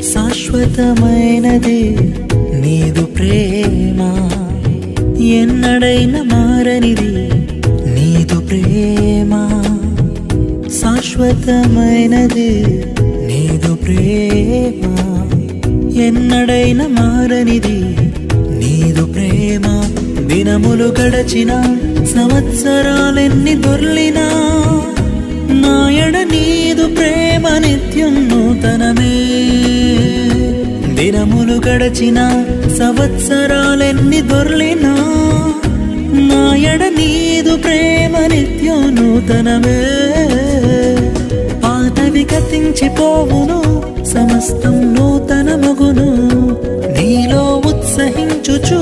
శాశ్వతమైనది నీదు ప్రేమ, ఎన్నడైనా మారనిది నీదు ప్రేమ. శాశ్వతమైనది నీదు ప్రేమ, ఎన్నడైనా మారనిది నీదు ప్రేమ. దినములు గడచిన సంవత్సరాలెన్ని దొర్లినా నాయడ నీదు ప్రేమ నిత్యం నూతనమే. దినములు గడచిన సంవత్సరాలెన్ని దొర్లినా నాయడ నీదు ప్రేమ నిత్యం నూతనమే. పాతవి గతించిపోవును, సమస్తం నూతనమగును, నీలో ఉత్సహించుచు